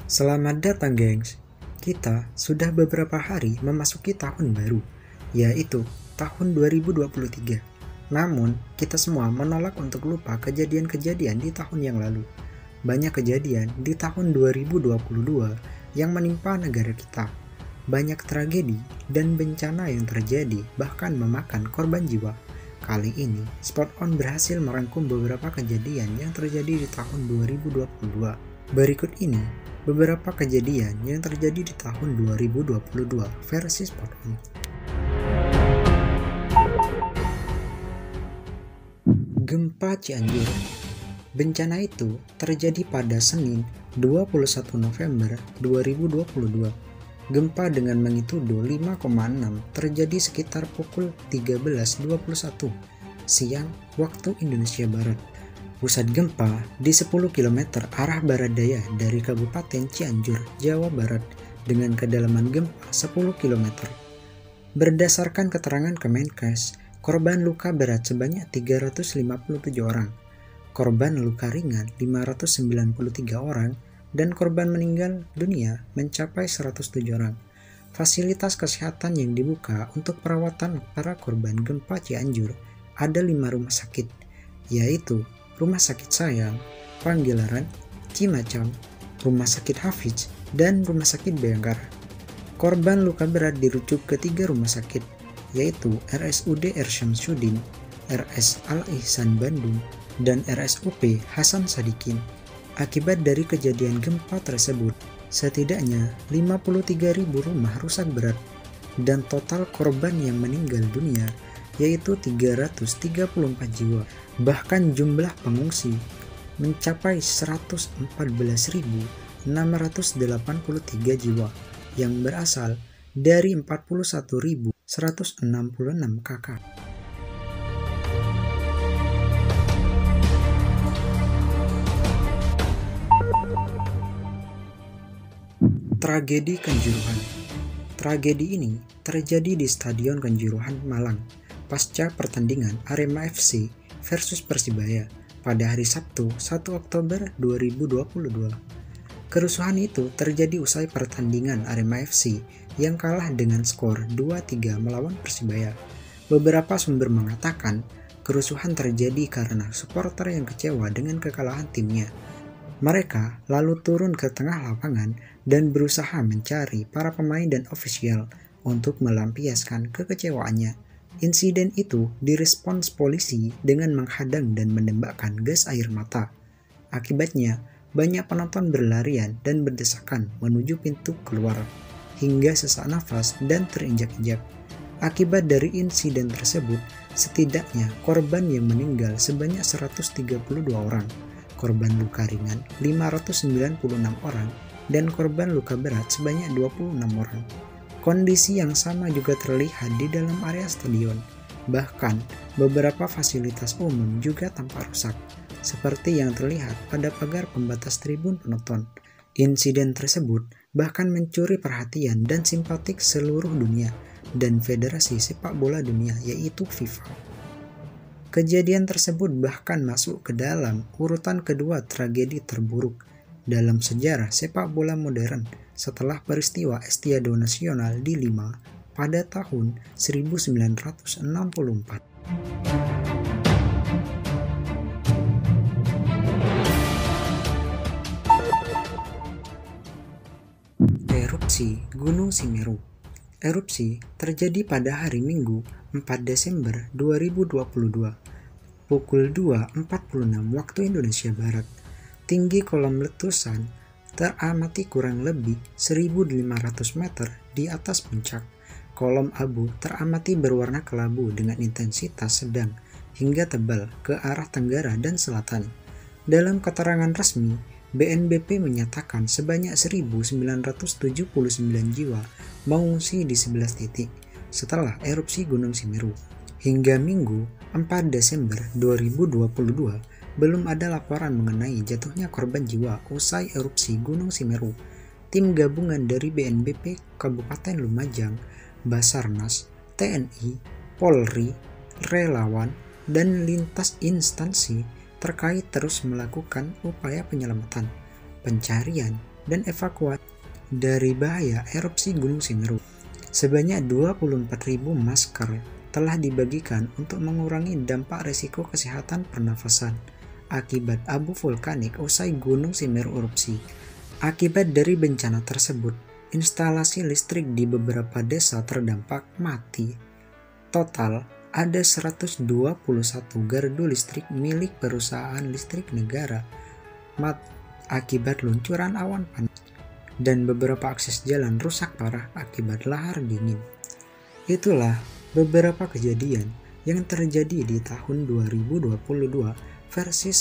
Selamat datang, gengs. Kita sudah beberapa hari memasuki tahun baru, yaitu tahun 2023. Namun, kita semua menolak untuk lupa kejadian-kejadian di tahun yang lalu. Banyak kejadian di tahun 2022 yang menimpa negara kita. Banyak tragedi dan bencana yang terjadi, bahkan memakan korban jiwa. Kali ini, Spot On berhasil merangkum beberapa kejadian yang terjadi di tahun 2022. Berikut ini beberapa kejadian yang terjadi di tahun 2022 versi Spot On. Gempa Cianjur. Bencana itu terjadi pada Senin 21 November 2022. Gempa dengan magnitudo 5,6 terjadi sekitar pukul 13.21 siang waktu Indonesia Barat. Pusat gempa di 10 km arah barat daya dari Kabupaten Cianjur, Jawa Barat dengan kedalaman gempa 10 km. Berdasarkan keterangan Kemenkes, korban luka berat sebanyak 357 orang, korban luka ringan 593 orang, dan korban meninggal dunia mencapai 107 orang. Fasilitas kesehatan yang dibuka untuk perawatan para korban gempa Cianjur ada 5 rumah sakit, yaitu Rumah Sakit Sayang, Panggelaran, Cimacam, Rumah Sakit Hafiz, dan Rumah Sakit Bayangkara. Korban luka berat dirujuk ke 3 rumah sakit, yaitu RSUD R. Syamsuddin, RS Al Ihsan Bandung, dan RSUP Hasan Sadikin. Akibat dari kejadian gempa tersebut, setidaknya 53.000 rumah rusak berat dan total korban yang meninggal dunia yaitu 334 jiwa. Bahkan jumlah pengungsi mencapai 114.683 jiwa yang berasal dari 41.166 kakak. Tragedi Kanjuruhan. Tragedi ini terjadi di Stadion Kanjuruhan, Malang, pasca pertandingan Arema FC versus Persibaya pada hari Sabtu 1 Oktober 2022. Kerusuhan itu terjadi usai pertandingan Arema FC yang kalah dengan skor 2-3 melawan Persibaya. Beberapa sumber mengatakan kerusuhan terjadi karena supporter yang kecewa dengan kekalahan timnya. Mereka lalu turun ke tengah lapangan dan berusaha mencari para pemain dan ofisial untuk melampiaskan kekecewaannya. Insiden itu direspons polisi dengan menghadang dan menembakkan gas air mata. Akibatnya, banyak penonton berlarian dan berdesakan menuju pintu keluar, hingga sesak nafas dan terinjak-injak. Akibat dari insiden tersebut, setidaknya korban yang meninggal sebanyak 132 orang, korban luka ringan 596 orang, dan korban luka berat sebanyak 26 orang. Kondisi yang sama juga terlihat di dalam area stadion. Bahkan, beberapa fasilitas umum juga tampak rusak, seperti yang terlihat pada pagar pembatas tribun penonton. Insiden tersebut bahkan mencuri perhatian dan simpatik seluruh dunia dan Federasi Sepak Bola Dunia, yaitu FIFA. Kejadian tersebut bahkan masuk ke dalam urutan kedua tragedi terburuk dalam sejarah sepak bola modern setelah peristiwa Estiado Nasional di Lima pada tahun 1964. Erupsi Gunung Semeru. Erupsi terjadi pada hari Minggu 4 Desember 2022 pukul 2.46 waktu Indonesia Barat. Tinggi kolom letusan teramati kurang lebih 1.500 meter di atas puncak. Kolom abu teramati berwarna kelabu dengan intensitas sedang hingga tebal ke arah tenggara dan selatan. Dalam keterangan resmi, BNPB menyatakan sebanyak 1.979 jiwa mengungsi di 11 titik setelah erupsi Gunung Semeru. Hingga Minggu 4 Desember 2022, belum ada laporan mengenai jatuhnya korban jiwa usai erupsi Gunung Semeru. Tim gabungan dari BNPB Kabupaten Lumajang, Basarnas, TNI, Polri, relawan, dan lintas instansi terkait terus melakukan upaya penyelamatan, pencarian, dan evakuasi dari bahaya erupsi Gunung Semeru. Sebanyak 24.000 masker telah dibagikan untuk mengurangi dampak risiko kesehatan pernafasan akibat abu vulkanik usai Gunung Semeru erupsi. Akibat dari bencana tersebut, instalasi listrik di beberapa desa terdampak mati. Total ada 121 gardu listrik milik perusahaan listrik negara akibat luncuran awan panas, dan beberapa akses jalan rusak parah akibat lahar dingin. Itulah beberapa kejadian yang terjadi di tahun 2022 versi